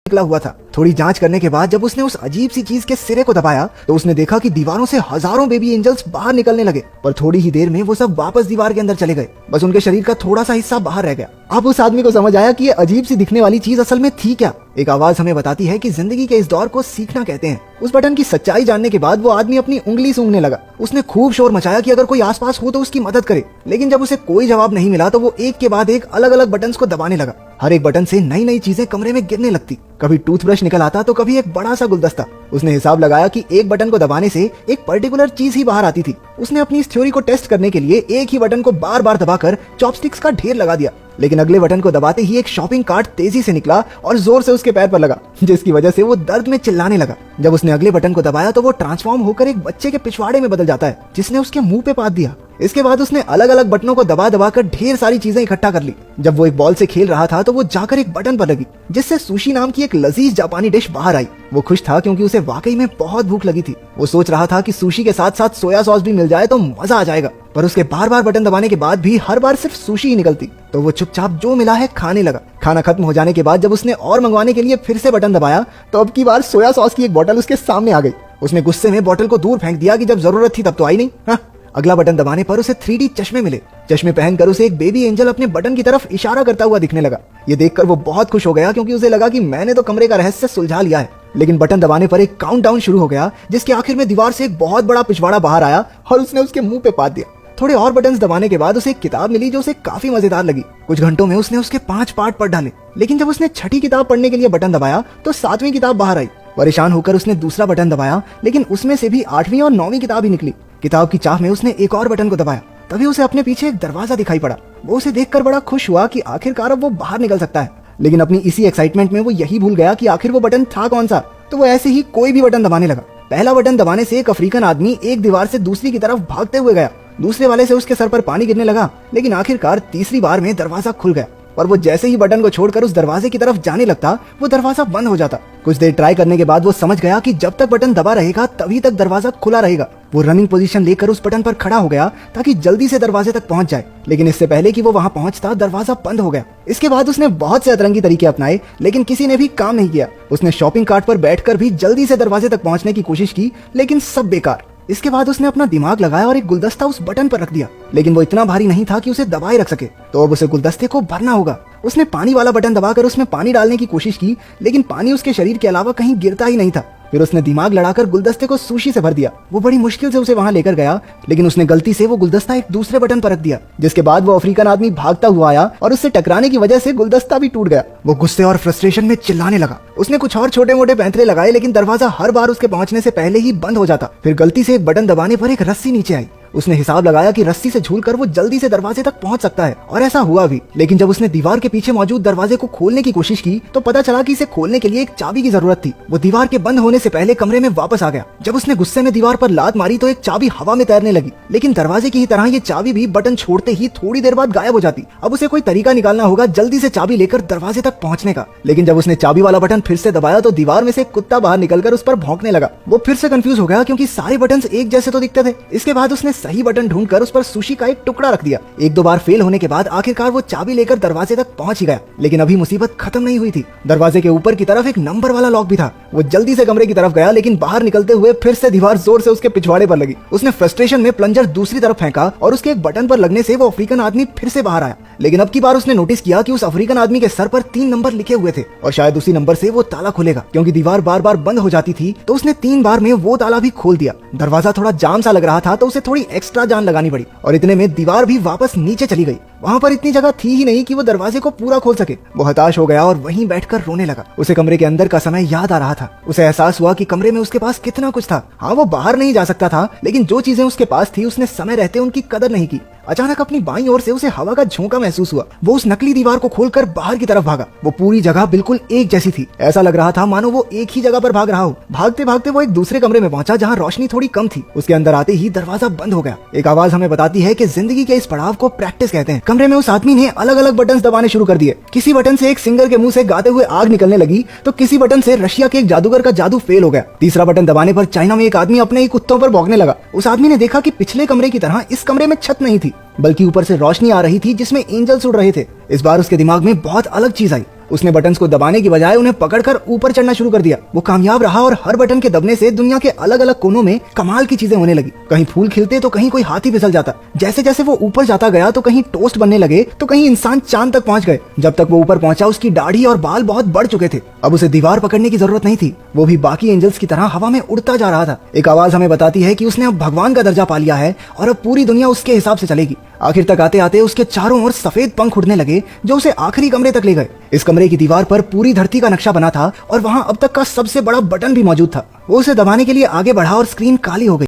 निकला हुआ था। थोड़ी जांच करने के बाद जब उसने उस अजीब सी चीज के सिरे को दबाया तो उसने देखा कि दीवारों से हजारों बेबी एंजल्स बाहर निकलने लगे, पर थोड़ी ही देर में वो सब वापस दीवार के अंदर चले गए। बस उनके शरीर का थोड़ा सा हिस्सा बाहर रह गया। अब उस आदमी को समझ आया कि ये अजीब सी दिखने वाली चीज असल में थी क्या। एक आवाज हमें बताती है कि जिंदगी के इस दौर को सीखना कहते हैं। उस बटन की सच्चाई जानने के बाद वो आदमी अपनी उंगली सूंघने लगा। उसने खूब शोर मचाया कि अगर कोई आसपास हो तो उसकी मदद करे, लेकिन जब उसे कोई जवाब नहीं मिला तो वो एक के बाद एक अलग अलग बटन को दबाने लगा। हर एक बटन से नई नई चीजें कमरे में गिरने लगती। कभी टूथब्रश निकल आता तो कभी एक बड़ा सा गुलदस्ता। उसने हिसाब लगाया कि एक बटन को दबाने से एक पर्टिकुलर चीज ही बाहर आती थी। उसने अपनी इस थ्योरी को टेस्ट करने के लिए एक ही बटन को बार बार दबाकर चॉपस्टिक्स का ढेर लगा दिया, लेकिन अगले बटन को दबाते ही एक शॉपिंग कार्ट तेजी से निकला और जोर से उसके पैर पर लगा, जिसकी वजह से वो दर्द में चिल्लाने लगा। जब उसने अगले बटन को दबाया तो वो ट्रांसफॉर्म होकर एक बच्चे के पिछवाड़े में बदल जाता है, जिसने उसके मुंह पे पाद दिया। इसके बाद उसने अलग अलग बटनों को दबा दबा कर ढेर सारी चीजें इकट्ठा कर ली। जब वो एक बॉल से खेल रहा था तो वो जाकर एक बटन पर लगी, जिससे सुशी नाम की एक लजीज जापानी डिश बाहर आई। वो खुश था क्योंकि उसे वाकई में बहुत भूख लगी थी। वो सोच रहा था कि सुशी के साथ साथ सोया सॉस भी मिल जाए तो मजा आ जाएगा, पर उसके बार बार बटन दबाने के बाद भी हर बार सिर्फ सुशी ही निकलती। तो वो चुपचाप जो मिला है खाने लगा। खाना खत्म हो जाने के बाद जब उसने और मंगवाने के लिए फिर से बटन दबाया तो अब की बार सोया सॉस की एक बोतल उसके सामने आ गई। उसने गुस्से में बोतल को दूर फेंक दिया कि जब जरूरत थी तब तो आई नहीं। हाँ। अगला बटन दबाने पर उसे 3D चश्मे मिले। चश्मे पहनकर उसे एक बेबी एंजल अपने बटन की तरफ इशारा करता हुआ दिखने लगा। ये देखकर वो बहुत खुश हो गया क्योंकि उसे लगा कि मैंने तो कमरे का रहस्य सुलझा लिया है। लेकिन बटन दबाने पर एक काउंटडाउन शुरू हो गया, जिसके आखिर में दीवार से एक बहुत बड़ा पिछवाड़ा बाहर आया और उसने उसके मुंह पे पाद दिया। थोड़े और बटन्स दबाने के बाद उसे एक किताब मिली जो उसे काफी मजेदार लगी। कुछ घंटों में उसने उसके 5 पार्ट पढ़ डाले, लेकिन जब उसने छठी किताब पढ़ने के लिए बटन दबाया तो 7वीं किताब बाहर आई। परेशान होकर उसने दूसरा बटन दबाया, लेकिन उसमें से भी 8वीं और 9वीं किताब ही निकली। किताब की चाह में उसने एक और बटन को दबाया, तभी उसे अपने पीछे एक दरवाजा दिखाई पड़ा। वो उसे देखकर बड़ा खुश हुआ कि आखिरकार अब वो बाहर निकल सकता है, लेकिन अपनी इसी एक्साइटमेंट में वो यही भूल गया कि आखिर वो बटन था कौन सा। तो वो ऐसे ही कोई भी बटन दबाने लगा। पहला बटन दबाने से एक अफ्रीकन आदमी एक दीवार से दूसरी की तरफ भागते हुए गया। दूसरे वाले से उसके सर पर पानी गिरने लगा, लेकिन आखिरकार तीसरी बार में दरवाजा खुल गया। और वो जैसे ही बटन को छोड़कर उस दरवाजे की तरफ जाने लगता, वो दरवाजा बंद हो जाता। कुछ देर ट्राई करने के बाद वो समझ गया कि जब तक बटन दबा रहेगा तभी तक दरवाजा खुला रहेगा। वो रनिंग पोजीशन लेकर उस बटन पर खड़ा हो गया ताकि जल्दी से दरवाजे तक पहुंच जाए, लेकिन इससे पहले कि वो वहां पहुंचता दरवाजा बंद हो गया। इसके बाद उसने बहुत से अतरंगी तरीके अपनाए, लेकिन किसी ने भी काम नहीं किया। उसने शॉपिंग कार्ट पर बैठकर भी जल्दी से दरवाजे तक पहुंचने की कोशिश की, लेकिन सब बेकार। इसके बाद उसने अपना दिमाग लगाया और एक गुलदस्ता उस बटन पर रख दिया, लेकिन वो इतना भारी नहीं था कि उसे दबाए रख सके, तो अब उसे गुलदस्ते को भरना होगा। उसने पानी वाला बटन दबाकर उसमें पानी डालने की कोशिश की, लेकिन पानी उसके शरीर के अलावा कहीं गिरता ही नहीं था। फिर उसने दिमाग लड़ाकर गुलदस्ते को सुशी से भर दिया। वो बड़ी मुश्किल से उसे वहां लेकर गया, लेकिन उसने गलती से वो गुलदस्ता एक दूसरे बटन पर रख दिया, जिसके बाद वो अफ्रीकन आदमी भागता हुआ आया और उससे टकराने की वजह से गुलदस्ता भी टूट गया। वो गुस्से और फ्रस्ट्रेशन में चिल्लाने लगा। उसने कुछ और छोटे मोटे पैंतरे लगाए, लेकिन दरवाजा हर बार उसके पहुंचने से पहले ही बंद हो जाता। फिर गलती से एक बटन दबाने पर एक रस्सी नीचे आई। उसने हिसाब लगाया कि रस्सी से झूलकर वो जल्दी से दरवाजे तक पहुंच सकता है, और ऐसा हुआ भी। लेकिन जब उसने दीवार के पीछे मौजूद दरवाजे को खोलने की कोशिश की तो पता चला कि इसे खोलने के लिए एक चाबी की जरूरत थी। वो दीवार के बंद होने से पहले कमरे में वापस आ गया। जब उसने गुस्से में दीवार पर लात मारी तो एक चाबी हवा में तैरने लगी, लेकिन दरवाजे की ही तरह ये चाबी भी बटन छोड़ते ही थोड़ी देर बाद गायब हो जाती। अब उसे कोई तरीका निकालना होगा जल्दी से चाबी लेकर दरवाजे तक पहुंचने का। लेकिन जब उसने चाबी वाला बटन फिर से दबाया तो दीवार में से एक कुत्ता बाहर निकलकर उस पर भौंकने लगा। वो फिर से कंफ्यूज हो गया क्योंकि सारे बटन एक जैसे तो दिखते थे। इसके बाद उसने सही बटन ढूंढकर उस पर सुशी का एक टुकड़ा रख दिया। एक दो बार फेल होने के बाद आखिरकार वो चाबी लेकर दरवाजे तक पहुंच ही गया, लेकिन अभी मुसीबत खत्म नहीं हुई थी। दरवाजे के ऊपर की तरफ एक नंबर वाला लॉक भी था। वो जल्दी से कमरे की तरफ गया, लेकिन बाहर निकलते हुए फिर से दीवार जोर से उसके पिछवाड़े पर लगी। उसने फ्रस्ट्रेशन में प्लंजर दूसरी तरफ फेंका और उसके एक बटन पर लगने से वो अफ्रीकन आदमी फिर से बाहर आया। लेकिन अब की बार उसने नोटिस किया कि उस अफ्रीकन आदमी के सर पर 3 नंबर लिखे हुए थे, और शायद उसी नंबर से वो ताला खुलेगा। क्योंकि दीवार बार बार बंद हो जाती थी तो उसने 3 बार में वो ताला भी खोल दिया। दरवाजा थोड़ा जाम सा लग रहा था तो उसे थोड़ी एक्स्ट्रा जान लगानी पड़ी, और इतने में दीवार भी वापस नीचे चली गई। वहां पर इतनी जगह थी ही नहीं कि वो दरवाजे को पूरा खोल सके। वो हताश हो गया और वहीं बैठकर रोने लगा। उसे कमरे के अंदर का समय याद आ रहा था। उसे एहसास हुआ कि कमरे में उसके पास कितना कुछ था। हाँ, वो बाहर नहीं जा सकता था, लेकिन जो चीजें उसके पास थी उसने समय रहते उनकी कदर नहीं की। अचानक अपनी बाईं ओर से उसे हवा का झोंका महसूस हुआ। वो उस नकली दीवार को खोलकर बाहर की तरफ भागा। वो पूरी जगह बिल्कुल एक जैसी थी। ऐसा लग रहा था मानो वो एक ही जगह पर भाग रहा हो। भागते भागते वो एक दूसरे कमरे में पहुंचा जहां रोशनी थोड़ी कम थी। उसके अंदर आते ही दरवाजा बंद हो गया। एक आवाज हमें बताती है कि जिंदगी के इस पड़ाव को प्रैक्टिस कहते हैं। कमरे में उस आदमी ने अलग अलग बटन दबाने शुरू कर दिए। किसी बटन से एक सिंगर के मुंह से गाते हुए आग निकलने लगी, तो किसी बटन से रशिया के एक जादूगर का जादू फेल हो गया। तीसरा बटन दबाने पर चाइना में एक आदमी अपने ही कुत्तों पर भौंकने लगा। उस आदमी ने देखा कि पिछले कमरे की तरह इस कमरे में छत नहीं थी, बल्कि ऊपर से रोशनी आ रही थी जिसमें एंजल्स उड़ रहे थे। इस बार उसके दिमाग में बहुत अलग चीज आई। उसने बटन्स को दबाने की बजाय उन्हें पकड़कर ऊपर चढ़ना शुरू कर दिया। वो कामयाब रहा और हर बटन के दबने से दुनिया के अलग अलग कोनों में कमाल की चीजें होने लगी। कहीं फूल खिलते तो कहीं कोई हाथी फिसल जाता। जैसे जैसे वो ऊपर जाता गया तो कहीं टोस्ट बनने लगे तो कहीं इंसान चांद तक पहुंच गए। जब तक वो ऊपर पहुंचा उसकी दाढ़ी और बाल बहुत बढ़ चुके थे। अब उसे दीवार पकड़ने की जरूरत नहीं थी, वो भी बाकी एंजल्स की तरह हवा में उड़ता जा रहा था। एक आवाज हमें बताती है कि उसने अब भगवान का दर्जा पा लिया है और अब पूरी दुनिया उसके हिसाब से चलेगी। आखिर तक आते आते उसके चारों ओर सफेद पंख उड़ने लगे जो उसे आखिरी कमरे तक ले गए। इस कमरे की दीवार पर पूरी धरती का नक्शा बना था और वहां अब तक का सबसे बड़ा बटन भी मौजूद था। वो उसे दबाने के लिए आगे बढ़ा और स्क्रीन काली हो गई।